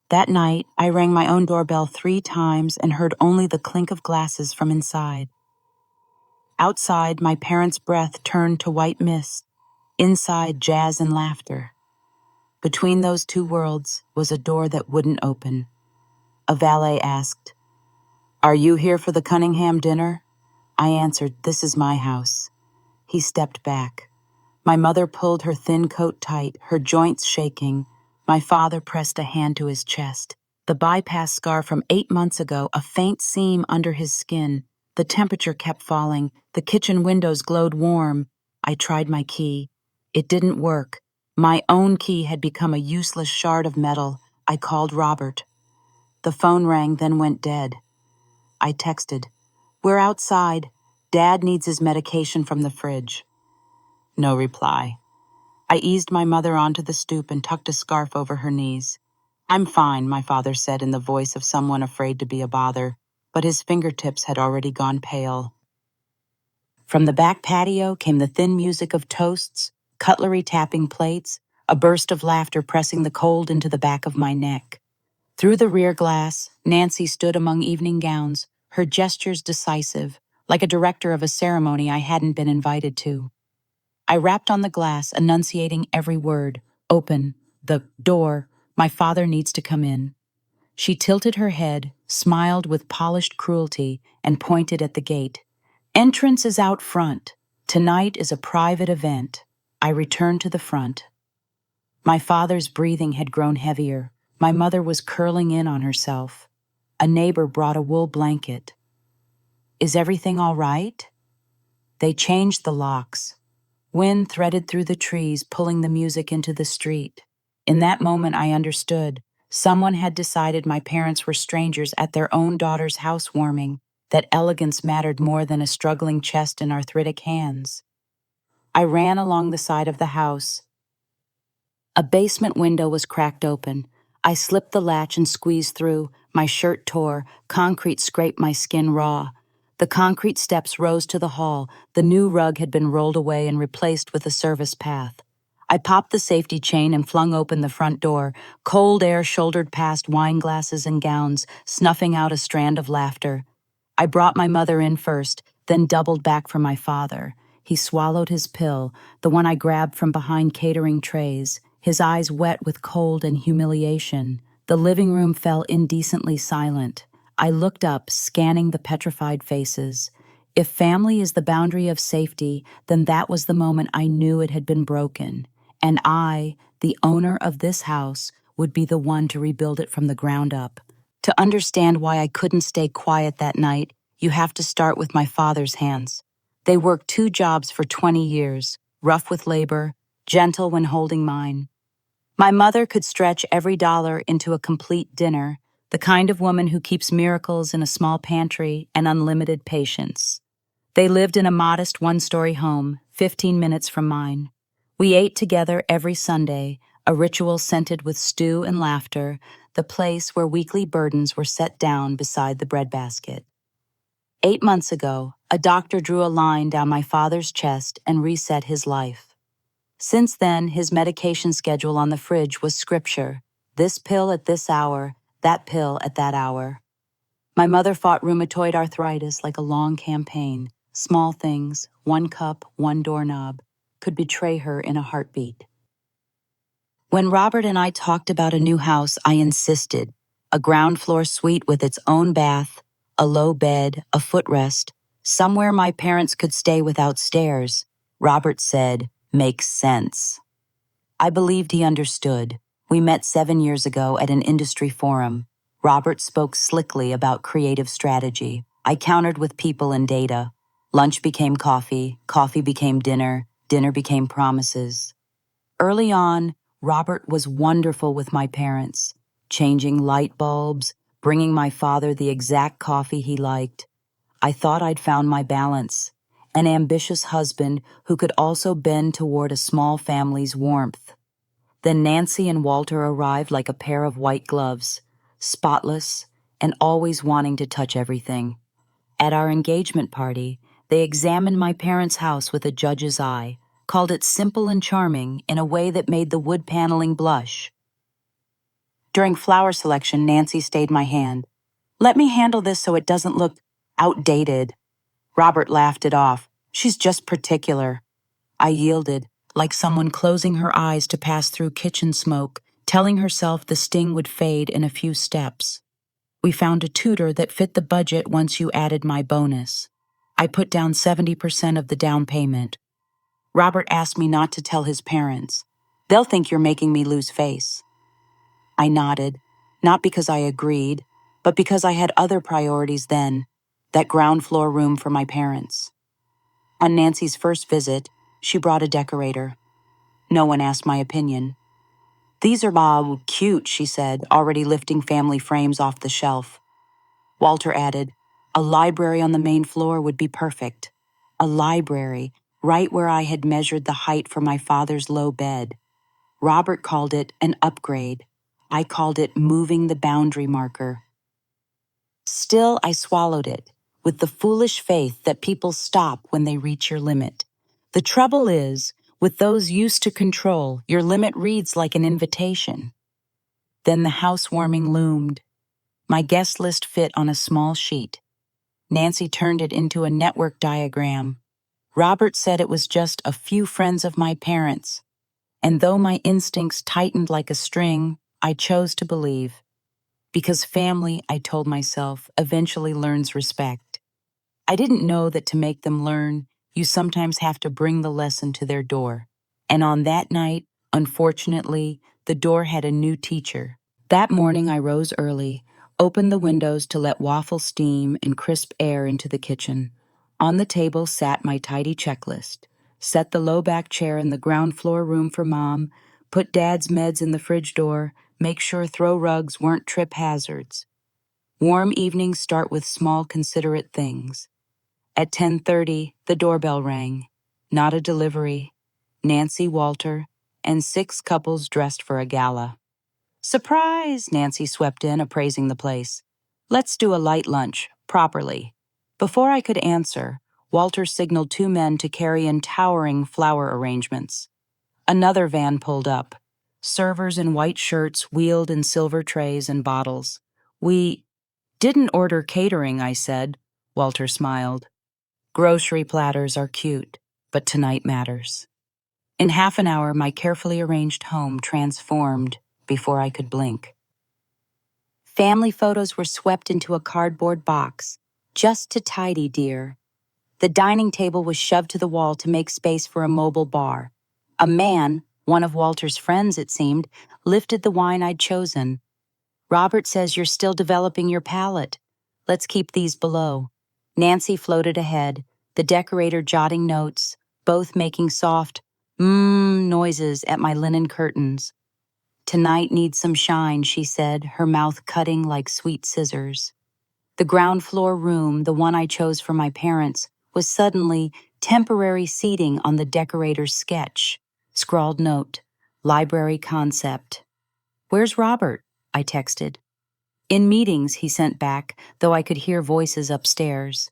That night, I rang my own doorbell 3 times and heard only the clink of glasses from inside. Outside, my parents' breath turned to white mist. Inside, jazz and laughter. Between those two worlds was a door that wouldn't open. A valet asked, "Are you here for the Cunningham dinner?" I answered, "This is my house." He stepped back. My mother pulled her thin coat tight, her joints shaking. My father pressed a hand to his chest. The bypass scar from 8 months ago, a faint seam under his skin. The temperature kept falling. The kitchen windows glowed warm. I tried my key. It didn't work. My own key had become a useless shard of metal. I called Robert. The phone rang, then went dead. I texted, "We're outside. Dad needs his medication from the fridge." No reply. I eased my mother onto the stoop and tucked a scarf over her knees. "I'm fine," my father said in the voice of someone afraid to be a bother, but his fingertips had already gone pale. From the back patio came the thin music of toasts, cutlery tapping plates, a burst of laughter pressing the cold into the back of my neck. Through the rear glass, Nancy stood among evening gowns, her gestures decisive, like a director of a ceremony I hadn't been invited to. I rapped on the glass, enunciating every word. "Open. The door. My father needs to come in." She tilted her head, smiled with polished cruelty, and pointed at the gate. "Entrance is out front. Tonight is a private event." I returned to the front. My father's breathing had grown heavier. My mother was curling in on herself. A neighbor brought a wool blanket. "Is everything all right?" They changed the locks. Wind threaded through the trees, pulling the music into the street. In that moment, I understood. Someone had decided my parents were strangers at their own daughter's housewarming, that elegance mattered more than a struggling chest and arthritic hands. I ran along the side of the house. A basement window was cracked open. I slipped the latch and squeezed through. My shirt tore. Concrete scraped my skin raw. The concrete steps rose to the hall. The new rug had been rolled away and replaced with a service path. I popped the safety chain and flung open the front door. Cold air shouldered past wine glasses and gowns, snuffing out a strand of laughter. I brought my mother in first, then doubled back for my father. He swallowed his pill, the one I grabbed from behind catering trays, his eyes wet with cold and humiliation. The living room fell indecently silent. I looked up, scanning the petrified faces. If family is the boundary of safety, then that was the moment I knew it had been broken. And I, the owner of this house, would be the one to rebuild it from the ground up. To understand why I couldn't stay quiet that night, you have to start with my father's hands. They worked 2 jobs for 20 years, rough with labor, gentle when holding mine. My mother could stretch every dollar into a complete dinner, the kind of woman who keeps miracles in a small pantry and unlimited patience. They lived in a modest 1-story home, 15 minutes from mine. We ate together every Sunday, a ritual scented with stew and laughter, the place where weekly burdens were set down beside the breadbasket. 8 months ago, a doctor drew a line down my father's chest and reset his life. Since then, his medication schedule on the fridge was scripture. This pill at this hour, that pill at that hour. My mother fought rheumatoid arthritis like a long campaign. Small things, 1 cup, 1 doorknob, could betray her in a heartbeat. When Robert and I talked about a new house, I insisted. A ground floor suite with its own bath, a low bed, a footrest, somewhere my parents could stay without stairs. Robert said, "Makes sense." I believed he understood. We met 7 years ago at an industry forum. Robert spoke slickly about creative strategy. I countered with people and data. Lunch became coffee, coffee became dinner, dinner became promises. Early on, Robert was wonderful with my parents, changing light bulbs, bringing my father the exact coffee he liked. I thought I'd found my balance, an ambitious husband who could also bend toward a small family's warmth. Then Nancy and Walter arrived like a pair of white gloves, spotless and always wanting to touch everything. At our engagement party, they examined my parents' house with a judge's eye, called it simple and charming in a way that made the wood paneling blush. During flower selection, Nancy stayed my hand. Let me handle this so it doesn't look outdated. Robert laughed it off. She's just particular. I yielded, like someone closing her eyes to pass through kitchen smoke, telling herself the sting would fade in a few steps. We found a tutor that fit the budget once you added my bonus. I put down 70% of the down payment. Robert asked me not to tell his parents. They'll think you're making me lose face. I nodded, not because I agreed, but because I had other priorities then, that ground floor room for my parents. On Nancy's first visit, she brought a decorator. No one asked my opinion. These are cute, she said, already lifting family frames off the shelf. Walter added, a library on the main floor would be perfect. A library, right where I had measured the height for my father's low bed. Robert called it an upgrade. I called it moving the boundary marker. Still, I swallowed it, with the foolish faith that people stop when they reach your limit. The trouble is, with those used to control, your limit reads like an invitation. Then the housewarming loomed. My guest list fit on a small sheet. Nancy turned it into a network diagram. Robert said it was just a few friends of my parents, and though my instincts tightened like a string, I chose to believe. Because family, I told myself, eventually learns respect. I didn't know that to make them learn, you sometimes have to bring the lesson to their door. And on that night, unfortunately, the door had a new teacher. That morning I rose early, opened the windows to let waffle steam and crisp air into the kitchen. On the table sat my tidy checklist. Set the low-back chair in the ground floor room for Mom, put Dad's meds in the fridge door, make sure throw rugs weren't trip hazards. Warm evenings start with small, considerate things. At 10:30, the doorbell rang. Not a delivery. Nancy, Walter, and 6 couples dressed for a gala. Surprise! Nancy swept in, appraising the place. Let's do a light lunch, properly. Before I could answer, Walter signaled 2 men to carry in towering flower arrangements. Another van pulled up. Servers in white shirts wheeled in silver trays and bottles. We didn't order catering, I said. Walter smiled. Grocery platters are cute, but tonight matters. In half an hour, my carefully arranged home transformed before I could blink. Family photos were swept into a cardboard box, just to tidy, dear. The dining table was shoved to the wall to make space for a mobile bar. A man, one of Walter's friends it seemed, lifted the wine I'd chosen. Robert says you're still developing your palate. Let's keep these below. Nancy floated ahead, the decorator jotting notes, both making soft noises at my linen curtains. Tonight needs some shine, she said, her mouth cutting like sweet scissors. The ground floor room, the one I chose for my parents, was suddenly temporary seating on the decorator's sketch. Scrawled note, library concept. Where's Robert? I texted. In meetings, he sent back, though I could hear voices upstairs.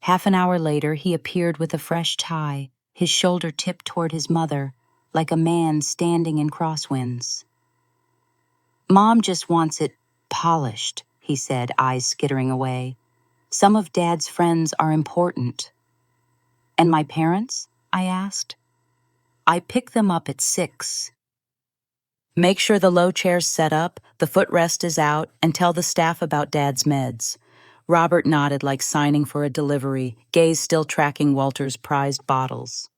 Half an hour later, he appeared with a fresh tie, his shoulder tipped toward his mother, like a man standing in crosswinds. Mom just wants it polished, he said, eyes skittering away. Some of Dad's friends are important. And my parents? I asked. I pick them up at 6. Make sure the low chair's set up, the footrest is out, and tell the staff about Dad's meds. Robert nodded like signing for a delivery, gaze still tracking Walter's prized bottles.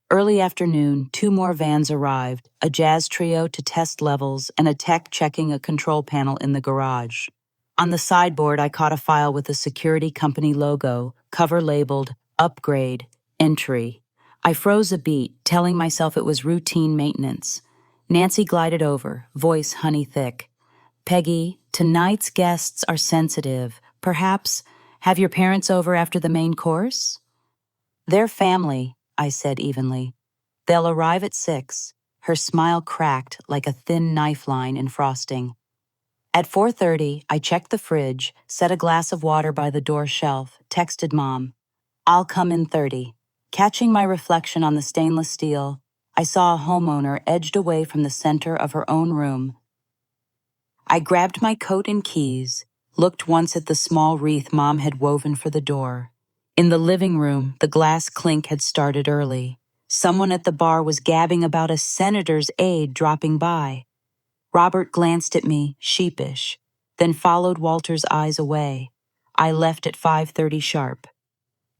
Early afternoon, 2 more vans arrived, a jazz trio to test levels and a tech checking a control panel in the garage. On the sideboard, I caught a file with a security company logo, cover labeled, Upgrade, Entry. I froze a beat, telling myself it was routine maintenance. Nancy glided over, voice honey thick. Peggy, tonight's guests are sensitive. Perhaps have your parents over after the main course? They're family, I said evenly. They'll arrive at 6. Her smile cracked like a thin knife line in frosting. At 4:30, I checked the fridge, set a glass of water by the door shelf, texted Mom. I'll come in 30. Catching my reflection on the stainless steel, I saw a homeowner edged away from the center of her own room. I grabbed my coat and keys, looked once at the small wreath Mom had woven for the door. In the living room, the glass clink had started early. Someone at the bar was gabbing about a senator's aide dropping by. Robert glanced at me, sheepish, then followed Walter's eyes away. I left at 5:30 sharp.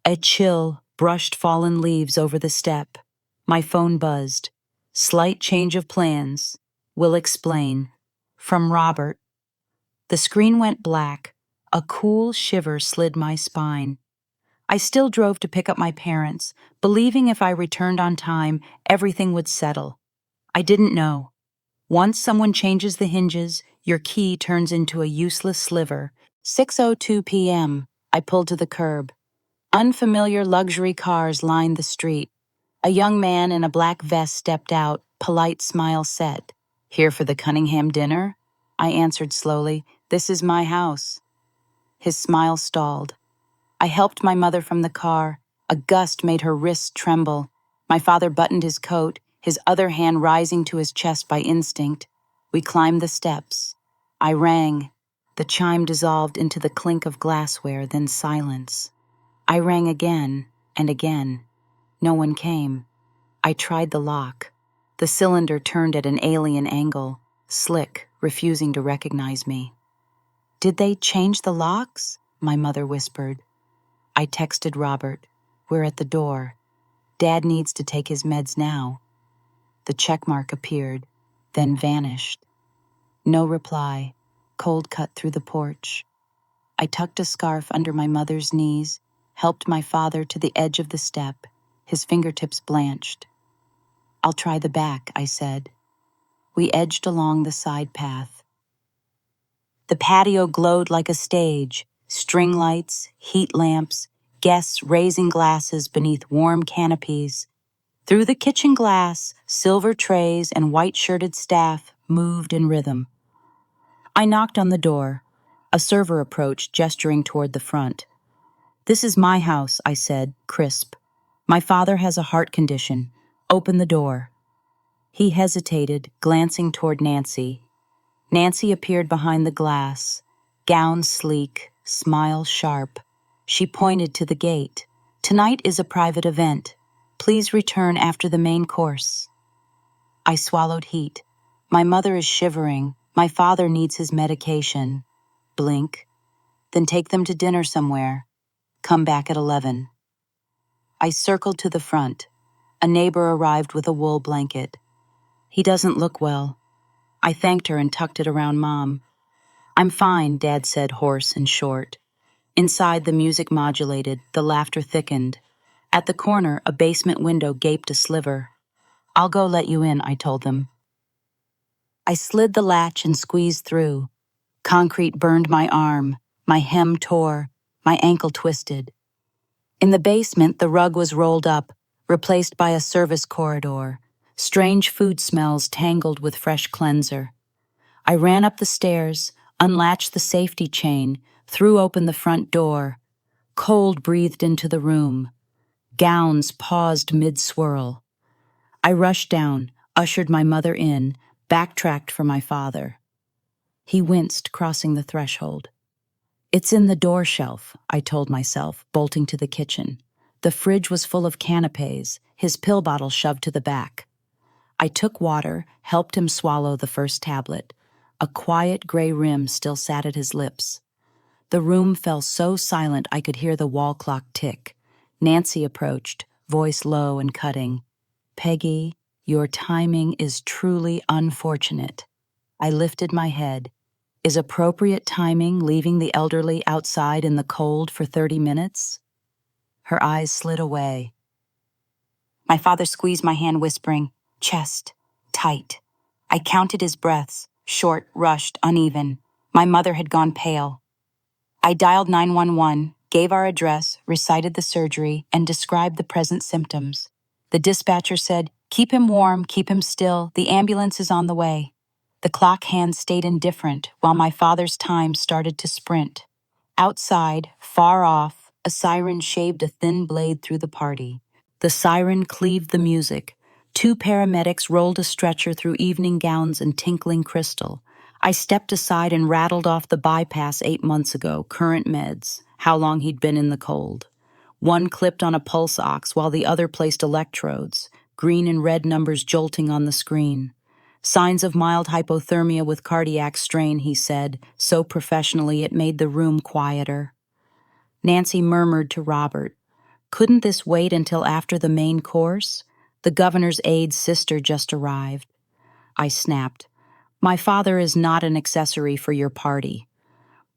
A chill brushed fallen leaves over the step. My phone buzzed. Slight change of plans. Will explain. From Robert. The screen went black. A cool shiver slid my spine. I still drove to pick up my parents, believing if I returned on time, everything would settle. I didn't know. Once someone changes the hinges, your key turns into a useless sliver. 6:02 p.m. I pulled to the curb. Unfamiliar luxury cars lined the street. A young man in a black vest stepped out, polite smile set. "Here for the Cunningham dinner?" I answered slowly. "This is my house." His smile stalled. I helped my mother from the car. A gust made her wrists tremble. My father buttoned his coat, his other hand rising to his chest by instinct. We climbed the steps. I rang. The chime dissolved into the clink of glassware, then silence. I rang again and again. No one came. I tried the lock. The cylinder turned at an alien angle, slick, refusing to recognize me. "Did they change the locks?" my mother whispered. I texted Robert. "We're at the door. Dad needs to take his meds now." The checkmark appeared, then vanished. No reply. Cold cut through the porch. I tucked a scarf under my mother's knees, helped my father to the edge of the step, his fingertips blanched. "I'll try the back," I said. We edged along the side path. The patio glowed like a stage, string lights, heat lamps, guests raising glasses beneath warm canopies. Through the kitchen glass, silver trays and white-shirted staff moved in rhythm. I knocked on the door. A server approached, gesturing toward the front. "This is my house," I said, crisp. "My father has a heart condition. Open the door." He hesitated, glancing toward Nancy. Nancy appeared behind the glass, gown sleek, smile sharp. She pointed to the gate. "Tonight is a private event. Please return after the main course." I swallowed heat. My mother is shivering. My father needs his medication. Blink. Then take them to dinner somewhere. Come back at 11. I circled to the front. A neighbor arrived with a wool blanket. "He doesn't look well." I thanked her and tucked it around Mom. "I'm fine," Dad said, hoarse and short. Inside, the music modulated, the laughter thickened. At the corner, a basement window gaped a sliver. "I'll go let you in," I told them. I slid the latch and squeezed through. Concrete burned my arm, my hem tore, my ankle twisted. In the basement, the rug was rolled up, replaced by a service corridor. Strange food smells tangled with fresh cleanser. I ran up the stairs, unlatched the safety chain, threw open the front door. Cold breathed into the room. Gowns paused mid-swirl. I rushed down, ushered my mother in, backtracked for my father. He winced, crossing the threshold. "It's in the door shelf," I told myself, bolting to the kitchen. The fridge was full of canapes, his pill bottle shoved to the back. I took water, helped him swallow the first tablet. A quiet gray rim still sat at his lips. The room fell so silent I could hear the wall clock tick. Nancy approached, voice low and cutting. "Peggy, your timing is truly unfortunate." I lifted my head. Is appropriate timing leaving the elderly outside in the cold for 30 minutes? Her eyes slid away. My father squeezed my hand, whispering, "Chest, tight." I counted his breaths, short, rushed, uneven. My mother had gone pale. I dialed 911, gave our address, recited the surgery, and described the present symptoms. The dispatcher said, "Keep him warm, keep him still. The ambulance is on the way." The clock hands stayed indifferent while my father's time started to sprint. Outside, far off, a siren shaved a thin blade through the party. The siren cleaved the music. 2 paramedics rolled a stretcher through evening gowns and tinkling crystal. I stepped aside and rattled off the bypass 8 months ago, current meds, how long he'd been in the cold. One clipped on a pulse ox while the other placed electrodes, green and red numbers jolting on the screen. Signs of mild hypothermia with cardiac strain, he said, so professionally it made the room quieter. Nancy murmured to Robert, "Couldn't this wait until after the main course? The governor's aide's sister just arrived." I snapped, "My father is not an accessory for your party."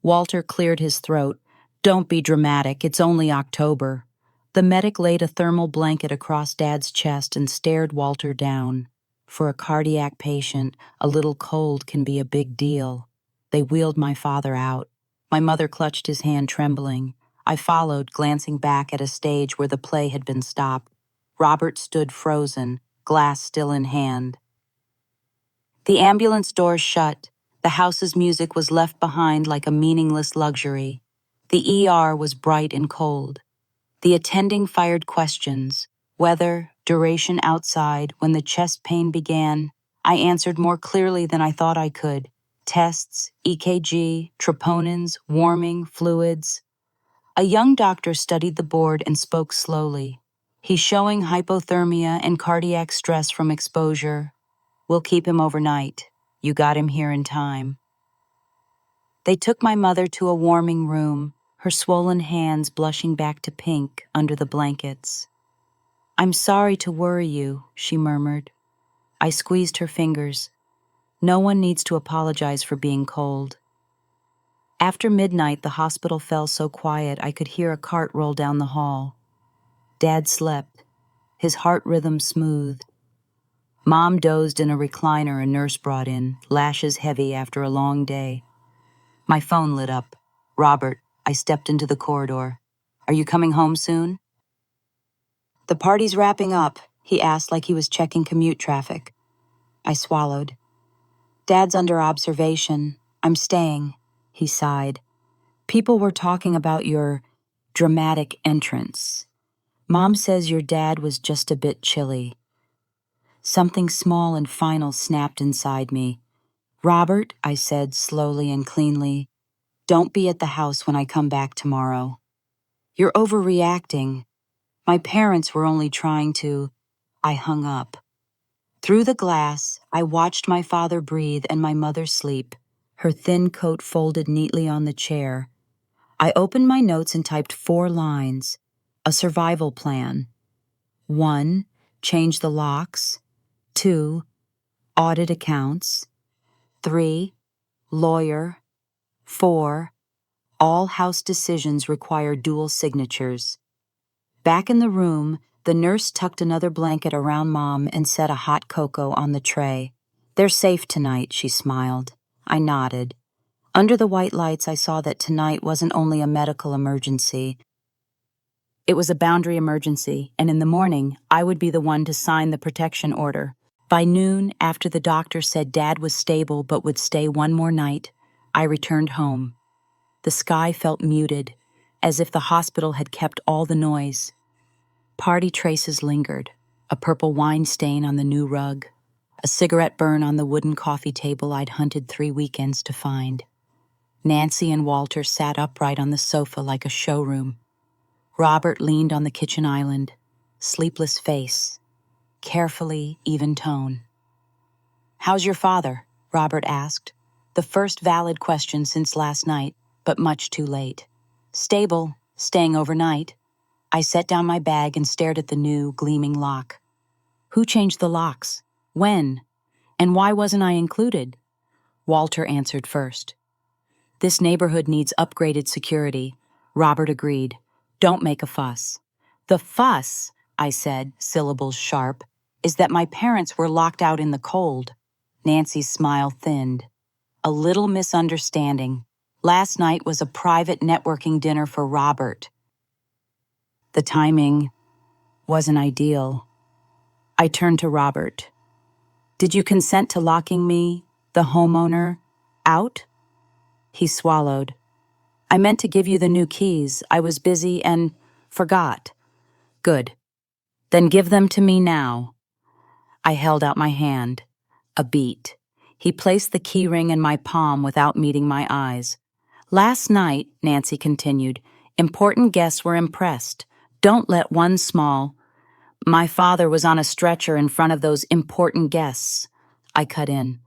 Walter cleared his throat. "Don't be dramatic, it's only October." The medic laid a thermal blanket across Dad's chest and stared Walter down. For a cardiac patient, a little cold can be a big deal. They wheeled my father out. My mother clutched his hand, trembling. I followed, glancing back at a stage where the play had been stopped. Robert stood frozen, glass still in hand. The ambulance doors shut. The house's music was left behind like a meaningless luxury. The ER was bright and cold. The attending fired questions, weather, duration outside. When the chest pain began, I answered more clearly than I thought I could. Tests, EKG, troponins, warming, fluids. A young doctor studied the board and spoke slowly. "He's showing hypothermia and cardiac stress from exposure. We'll keep him overnight. You got him here in time." They took my mother to a warming room, her swollen hands blushing back to pink under the blankets. "I'm sorry to worry you," she murmured. I squeezed her fingers. "No one needs to apologize for being cold." After midnight, the hospital fell so quiet I could hear a cart roll down the hall. Dad slept, his heart rhythm smooth. Mom dozed in a recliner a nurse brought in, lashes heavy after a long day. My phone lit up. "Robert," I stepped into the corridor. "Are you coming home soon?" "The party's wrapping up," he asked like he was checking commute traffic. I swallowed. "Dad's under observation. I'm staying," he sighed. "People were talking about your dramatic entrance. Mom says your dad was just a bit chilly." Something small and final snapped inside me. "Robert," I said slowly and cleanly, "don't be at the house when I come back tomorrow. You're overreacting. My parents were only trying to—" I hung up. Through the glass, I watched my father breathe and my mother sleep, her thin coat folded neatly on the chair. I opened my notes and typed 4 lines, a survival plan. 1, change the locks. 2, audit accounts. 3, lawyer. 4, all house decisions require dual signatures. Back in the room, the nurse tucked another blanket around Mom and set a hot cocoa on the tray. "They're safe tonight," she smiled. I nodded. Under the white lights, I saw that tonight wasn't only a medical emergency. It was a boundary emergency, and in the morning, I would be the one to sign the protection order. By noon, after the doctor said Dad was stable but would stay one more night, I returned home. The sky felt muted, as if the hospital had kept all the noise. Party traces lingered, a purple wine stain on the new rug, a cigarette burn on the wooden coffee table I'd hunted 3 weekends to find. Nancy and Walter sat upright on the sofa like a showroom. Robert leaned on the kitchen island, sleepless face, carefully even tone. "How's your father?" Robert asked, the first valid question since last night, but much too late. "Stable, staying overnight." I set down my bag and stared at the new, gleaming lock. "Who changed the locks? When? And why wasn't I included?" Walter answered first. "This neighborhood needs upgraded security." Robert agreed. "Don't make a fuss." "The fuss," I said, syllables sharp, "is that my parents were locked out in the cold." Nancy's smile thinned. "A little misunderstanding. Last night was a private networking dinner for Robert. The timing wasn't ideal." I turned to Robert. "Did you consent to locking me, the homeowner, out?" He swallowed. "I meant to give you the new keys. I was busy and forgot." "Good. Then give them to me now." I held out my hand. A beat. He placed the keyring in my palm without meeting my eyes. Last night, Nancy continued, important guests were impressed. Don't let one small. My father was on a stretcher in front of those important guests. I cut in.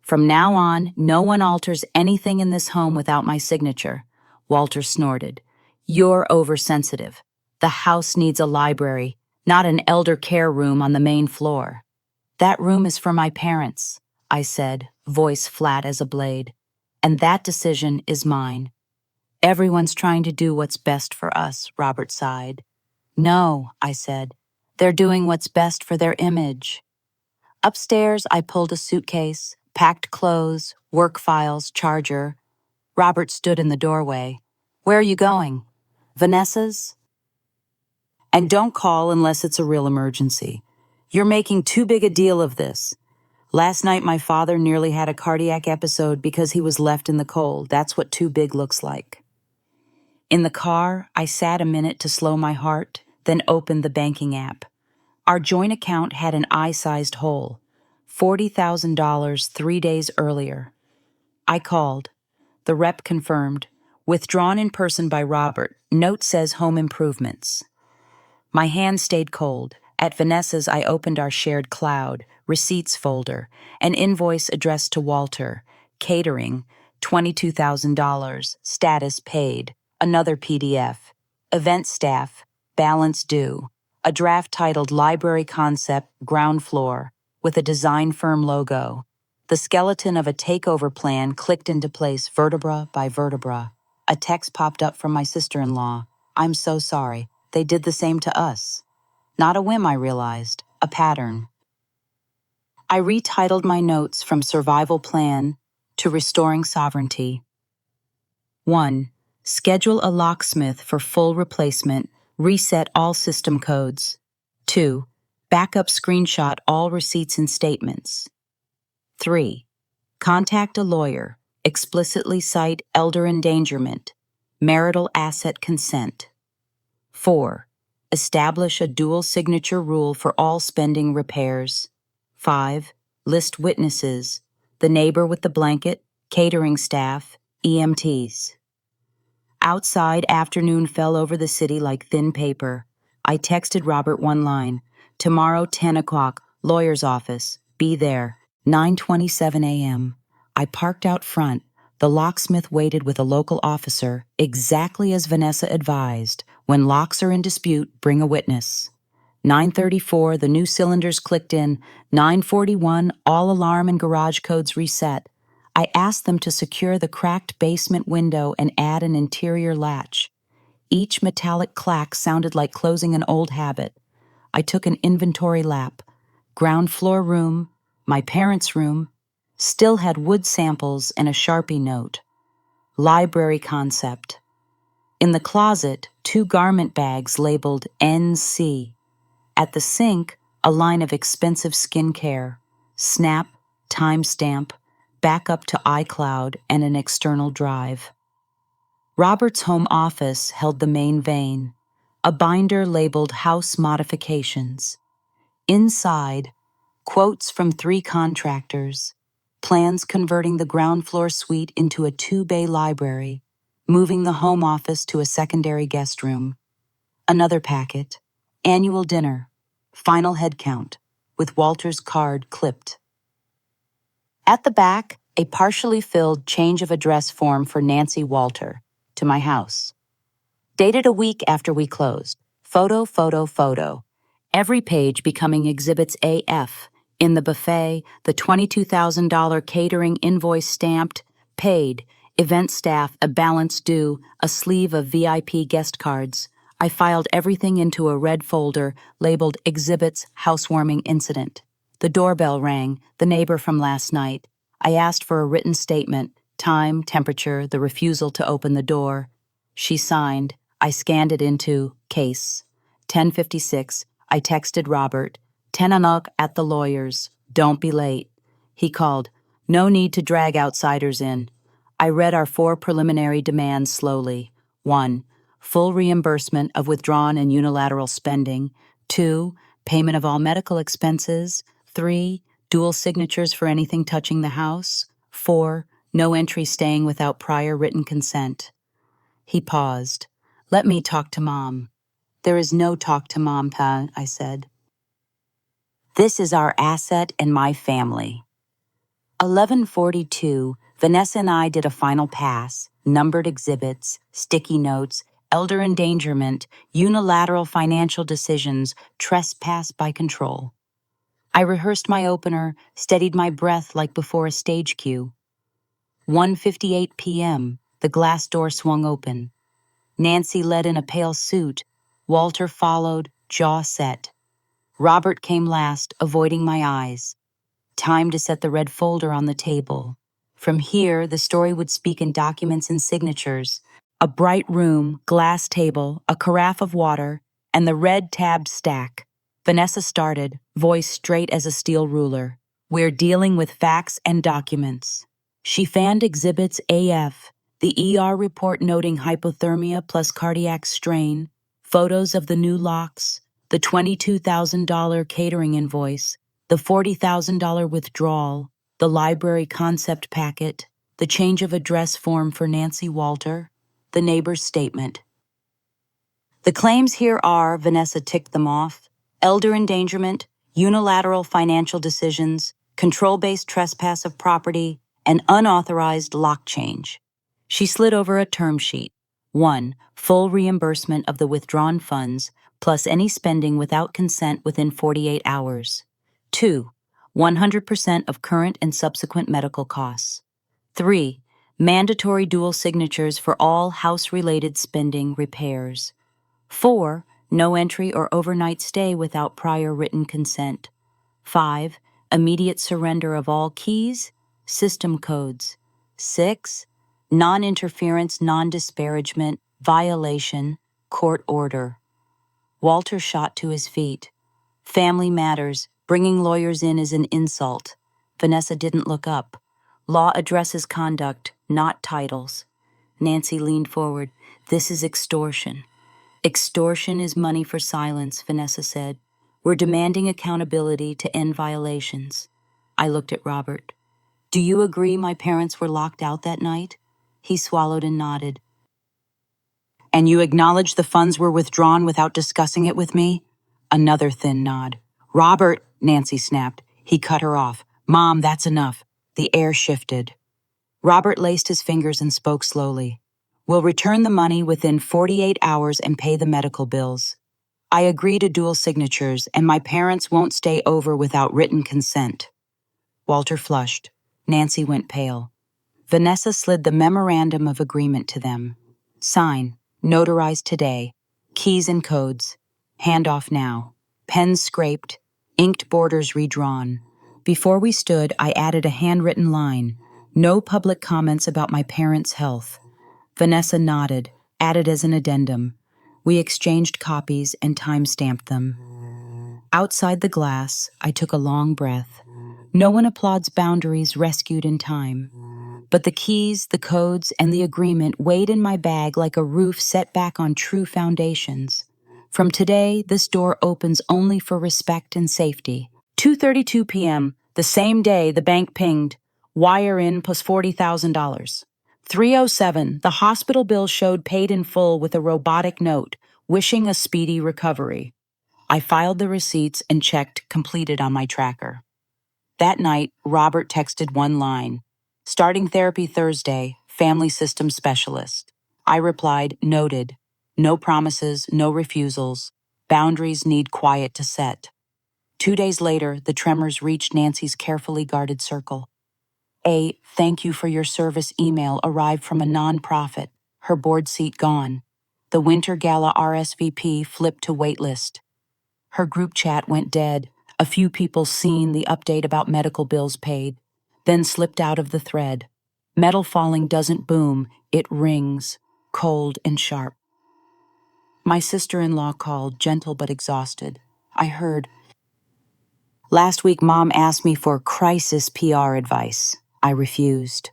From now on, no one alters anything in this home without my signature. Walter snorted. You're oversensitive. The house needs a library, not an elder care room on the main floor. That room is for my parents, I said, voice flat as a blade. And that decision is mine. Everyone's trying to do what's best for us, Robert sighed. No, I said. They're doing what's best for their image. Upstairs, I pulled a suitcase, packed clothes, work files, charger. Robert stood in the doorway. Where are you going? Vanessa's? And don't call unless it's a real emergency. You're making too big a deal of this. Last night, my father nearly had a cardiac episode because he was left in the cold. That's what too big looks like. In the car, I sat a minute to slow my heart, then opened the banking app. Our joint account had an eye-sized hole, $40,000 3 days earlier. I called. The rep confirmed. Withdrawn in person by Robert. Note says home improvements. My hand stayed cold. At Vanessa's, I opened our shared cloud, receipts folder, an invoice addressed to Walter, catering, $22,000, status paid, another PDF, event staff, balance due, a draft titled Library Concept, Ground Floor, with a design firm logo. The skeleton of a takeover plan clicked into place vertebra by vertebra. A text popped up from my sister-in-law. I'm so sorry. They did the same to us. Not a whim, I realized. A pattern. I retitled my notes from Survival Plan to Restoring Sovereignty. 1. Schedule a locksmith for full replacement. Reset all system codes. 2. Backup screenshot all receipts and statements. 3. Contact a lawyer. Explicitly cite elder endangerment. Marital asset consent. 4. Establish a dual signature rule for all spending repairs. 5. List witnesses. The neighbor with the blanket, catering staff, EMTs. Outside, afternoon fell over the city like thin paper. I texted Robert one line. Tomorrow, 10 o'clock, lawyer's office. Be there. 9:27 a.m. I parked out front. The locksmith waited with a local officer, exactly as Vanessa advised. When locks are in dispute, bring a witness. 9:34, the new cylinders clicked in. 9:41, all alarm and garage codes reset. I asked them to secure the cracked basement window and add an interior latch. Each metallic clack sounded like closing an old habit. I took an inventory lap. Ground floor room, my parents' room, still had wood samples and a Sharpie note. Library concept. In the closet, 2 garment bags labeled NC. At the sink, a line of expensive skincare, Snap, timestamp, backup to iCloud, and an external drive. Robert's home office held the main vein, a binder labeled House Modifications. Inside, quotes from 3 contractors, plans converting the ground floor suite into a 2-bay library, moving the home office to a secondary guest room. Another packet, annual dinner, final head count, with Walter's card clipped. At the back, a partially filled change of address form for Nancy Walter, to my house. Dated a week after we closed. Photo, photo, photo. Every page becoming Exhibits AF. In the buffet, the $22,000 catering invoice stamped, paid, event staff, a balance due, a sleeve of VIP guest cards. I filed everything into a red folder labeled Exhibits Housewarming Incident. The doorbell rang, the neighbor from last night. I asked for a written statement, time, temperature, the refusal to open the door. She signed. I scanned it into case. 10:56, I texted Robert. 10 o'clock at the lawyer's. Don't be late. He called. No need to drag outsiders in. I read our 4 preliminary demands slowly. 1. Full reimbursement of withdrawn and unilateral spending. 2. Payment of all medical expenses. 3. dual signatures for anything touching the house. 4, no entry staying without prior written consent. He paused. Let me talk to Mom. There is no talk to Mom, Pa, I said. This is our asset and my family. 11:42, Vanessa and I did a final pass, numbered exhibits, sticky notes, elder endangerment, unilateral financial decisions, trespass by control. I rehearsed my opener, steadied my breath like before a stage cue. 1:58 p.m., the glass door swung open. Nancy led in a pale suit. Walter followed, jaw set. Robert came last, avoiding my eyes. Time to set the red folder on the table. From here, the story would speak in documents and signatures. A bright room, glass table, a carafe of water, and the red tabbed stack. Vanessa started, voice straight as a steel ruler. We're dealing with facts and documents. She fanned exhibits AF, the ER report noting hypothermia plus cardiac strain, photos of the new locks, the $22,000 catering invoice, the $40,000 withdrawal, the library concept packet, the change of address form for Nancy Walter, the neighbor's statement. The claims here are, Vanessa ticked them off, elder endangerment, unilateral financial decisions, control-based trespass of property, and unauthorized lock change. She slid over a term sheet. 1. Full reimbursement of the withdrawn funds, plus any spending without consent within 48 hours. 2. 100% of current and subsequent medical costs. 3. Mandatory dual signatures for all house-related spending repairs. 4. No entry or overnight stay without prior written consent. 5. Immediate surrender of all keys, system codes. 6. Non-interference, non-disparagement, violation, court order. Walter shot to his feet. Family matters. Bringing lawyers in is an insult. Vanessa didn't look up. Law addresses conduct, not titles. Nancy leaned forward. This is extortion. Extortion is money for silence, Vanessa said. We're demanding accountability to end violations. I looked at Robert. Do you agree my parents were locked out that night? He swallowed and nodded. And you acknowledge the funds were withdrawn without discussing it with me? Another thin nod. Robert, Nancy snapped. He cut her off. Mom, that's enough. The air shifted. Robert laced his fingers and spoke slowly. We'll return the money within 48 hours and pay the medical bills. I agree to dual signatures, and my parents won't stay over without written consent. Walter flushed. Nancy went pale. Vanessa slid the memorandum of agreement to them. Sign. Notarized today. Keys and codes. Hand off now. Pens scraped. Inked borders redrawn. Before we stood, I added a handwritten line. No public comments about my parents' health. Vanessa nodded, added as an addendum. We exchanged copies and time-stamped them. Outside the glass, I took a long breath. No one applauds boundaries rescued in time. But the keys, the codes, and the agreement weighed in my bag like a roof set back on true foundations. From today, this door opens only for respect and safety. 2:32 p.m., the same day the bank pinged. Wire in plus $40,000. 3:07, the hospital bill showed paid in full with a robotic note, wishing a speedy recovery. I filed the receipts and checked completed on my tracker. That night, Robert texted one line. Starting therapy Thursday, family systems specialist. I replied, noted. No promises, no refusals. Boundaries need quiet to set. 2 days later, the tremors reached Nancy's carefully guarded circle. A thank you for your service email arrived from a nonprofit, her board seat gone. The Winter Gala RSVP flipped to waitlist. Her group chat went dead. A few people seen the update about medical bills paid, then slipped out of the thread. Metal falling doesn't boom, it rings, cold and sharp. My sister-in-law called, gentle but exhausted. I heard, last week Mom asked me for crisis PR advice. I refused.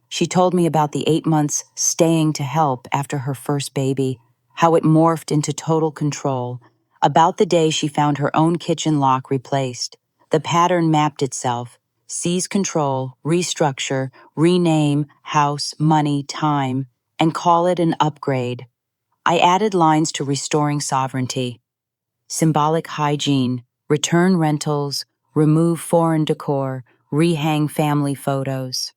She told me about the 8 months staying to help after her first baby, how it morphed into total control, about the day she found her own kitchen lock replaced, The pattern mapped itself: seize control, restructure, rename, house, money, time, and call it an upgrade. I added lines to restoring sovereignty: symbolic hygiene, return rentals, remove foreign decor, rehang family photos.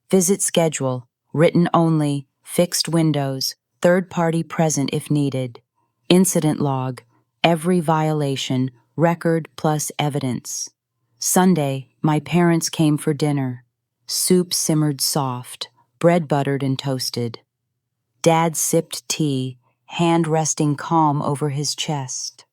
Visit schedule, written only, fixed windows, third party present if needed. Incident log, every violation, record plus evidence. Sunday, my parents came for dinner. Soup simmered soft, bread buttered and toasted. Dad sipped tea, hand resting calm over his chest.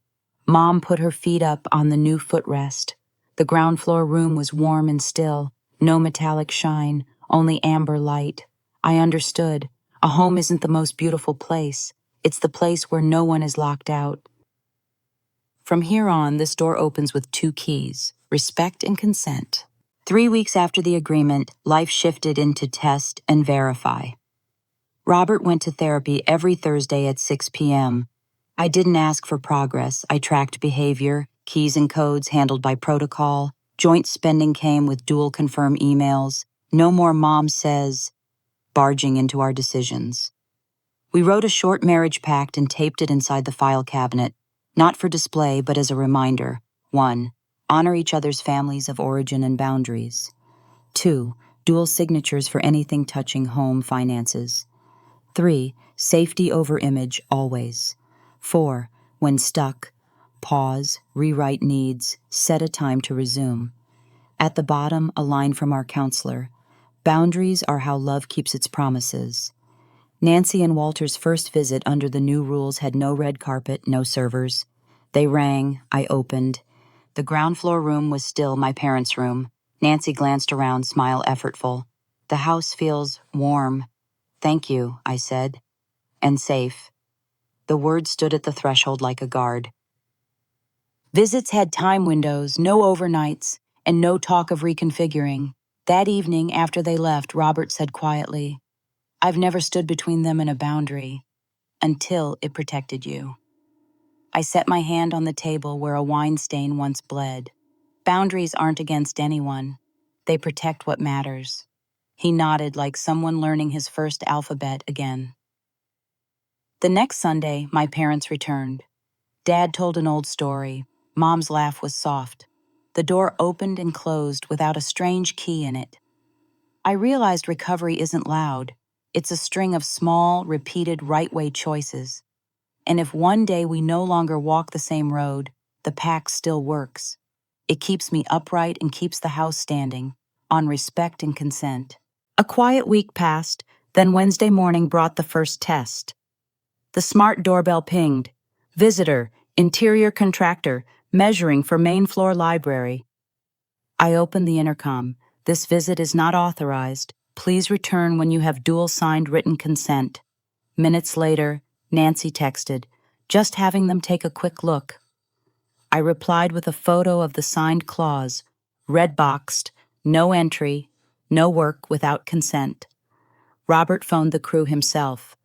Mom put her feet up on the new footrest. The ground floor room was warm and still, no metallic shine, only amber light. I understood. A home isn't the most beautiful place. It's the place where no one is locked out. From here on, this door opens with 2 keys: respect and consent. 3 weeks after the agreement, life shifted into test and verify. Robert went to therapy every Thursday at 6 p.m. I didn't ask for progress. I tracked behavior, keys and codes handled by protocol. Joint spending came with dual confirm emails. No more mom says, barging into our decisions. We wrote a short marriage pact and taped it inside the file cabinet, not for display but as a reminder. 1. Honor each other's families of origin and boundaries. 2. Dual signatures for anything touching home finances. 3. Safety over image always. 4. When stuck, pause, rewrite needs, set a time to resume. At the bottom, a line from our counselor: boundaries are how love keeps its promises. Nancy and Walter's first visit under the new rules had no red carpet, no servers. They rang, I opened. The ground floor room was still my parents' room. Nancy glanced around, smile effortful. The house feels warm. Thank you, I said. And safe. The word stood at the threshold like a guard. Visits had time windows, no overnights, and no talk of reconfiguring. That evening, after they left, Robert said quietly, "I've never stood between them and a boundary, until it protected you." I set my hand on the table where a wine stain once bled. Boundaries aren't against anyone. They protect what matters. He nodded like someone learning his first alphabet again. The next Sunday, my parents returned. Dad told an old story. Mom's laugh was soft. The door opened and closed without a strange key in it. I realized recovery isn't loud. It's a string of small, repeated right-way choices. And if one day we no longer walk the same road, the pact still works. It keeps me upright and keeps the house standing, on respect and consent. A quiet week passed, then Wednesday morning brought the first test. The smart doorbell pinged. Visitor, interior contractor, measuring for main floor library. I opened the intercom. This visit is not authorized. Please return when you have dual signed written consent. Minutes later, Nancy texted, just having them take a quick look. I replied with a photo of the signed clause, red boxed, no entry, no work without consent. Robert phoned the crew himself.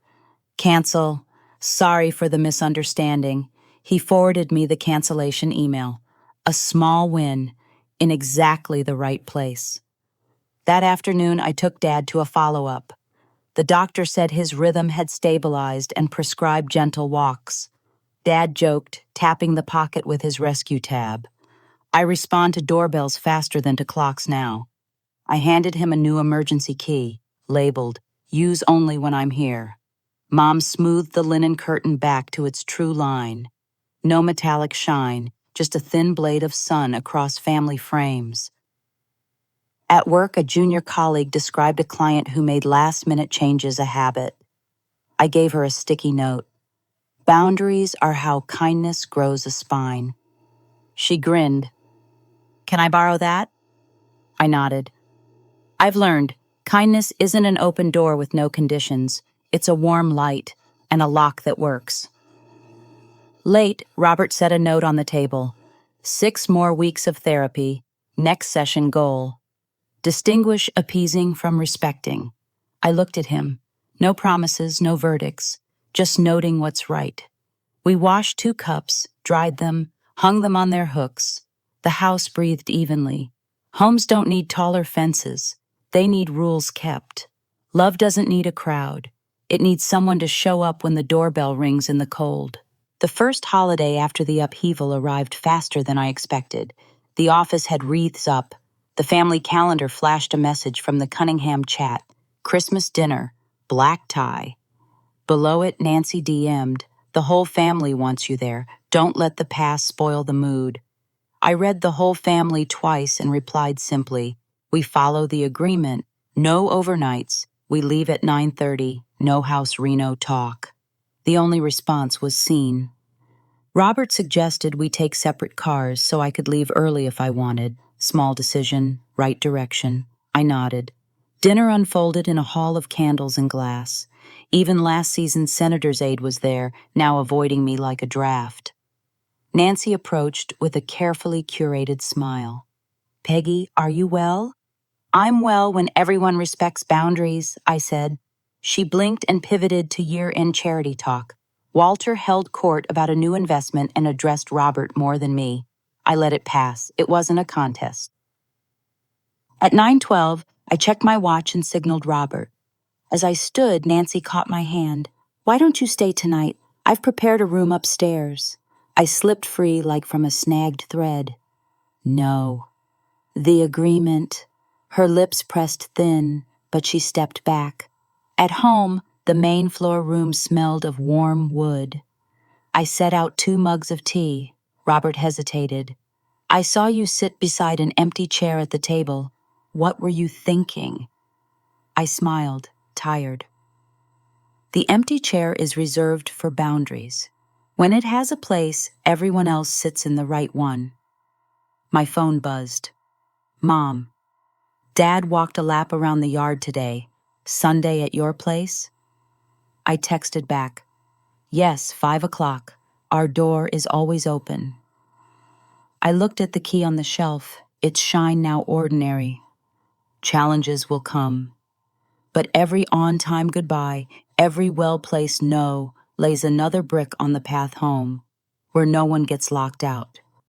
Cancel. Sorry for the misunderstanding. He forwarded me the cancellation email. A small win, in exactly the right place. That afternoon, I took Dad to a follow-up. The doctor said his rhythm had stabilized and prescribed gentle walks. Dad joked, tapping the pocket with his rescue tab. I respond to doorbells faster than to clocks now. I handed him a new emergency key, labeled, "Use only when I'm here." Mom smoothed the linen curtain back to its true line. No metallic shine, just a thin blade of sun across family frames. At work, a junior colleague described a client who made last-minute changes a habit. I gave her a sticky note. Boundaries are how kindness grows a spine. She grinned. Can I borrow that? I nodded. I've learned, kindness isn't an open door with no conditions. It's a warm light and a lock that works. Late, Robert set a note on the table. 6 more weeks of therapy. Next session goal. Distinguish appeasing from respecting. I looked at him. No promises, no verdicts. Just noting what's right. We washed 2 cups, dried them, hung them on their hooks. The house breathed evenly. Homes don't need taller fences. They need rules kept. Love doesn't need a crowd. It needs someone to show up when the doorbell rings in the cold. The first holiday after the upheaval arrived faster than I expected. The office had wreaths up. The family calendar flashed a message from the Cunningham chat. Christmas dinner, black tie. Below it, Nancy DM'd, "The whole family wants you there. Don't let the past spoil the mood." I read "the whole family" twice and replied simply, "We follow the agreement. No overnights. We leave at 9:30. No house Reno talk." The only response was seen. Robert suggested we take separate cars so I could leave early if I wanted. Small decision, right direction. I nodded. Dinner unfolded in a hall of candles and glass. Even last season's senator's aide was there, now avoiding me like a draft. Nancy approached with a carefully curated smile. "Peggy, are you well?" "I'm well when everyone respects boundaries," I said. She blinked and pivoted to year-end charity talk. Walter held court about a new investment and addressed Robert more than me. I let it pass. It wasn't a contest. At 9:12, I checked my watch and signaled Robert. As I stood, Nancy caught my hand. "Why don't you stay tonight? I've prepared a room upstairs." I slipped free like from a snagged thread. "No." The agreement. Her lips pressed thin, but she stepped back. At home, the main floor room smelled of warm wood. I set out 2 mugs of tea. Robert hesitated. "I saw you sit beside an empty chair at the table. What were you thinking?" I smiled, tired. The empty chair is reserved for boundaries. When it has a place, everyone else sits in the right one. My phone buzzed. "Mom, Dad walked a lap around the yard today. Sunday at your place?" I texted back, "Yes, 5 o'clock. Our door is always open." I looked at the key on the shelf, its shine now ordinary. Challenges will come. But every on-time goodbye, every well-placed no, lays another brick on the path home, where no one gets locked out.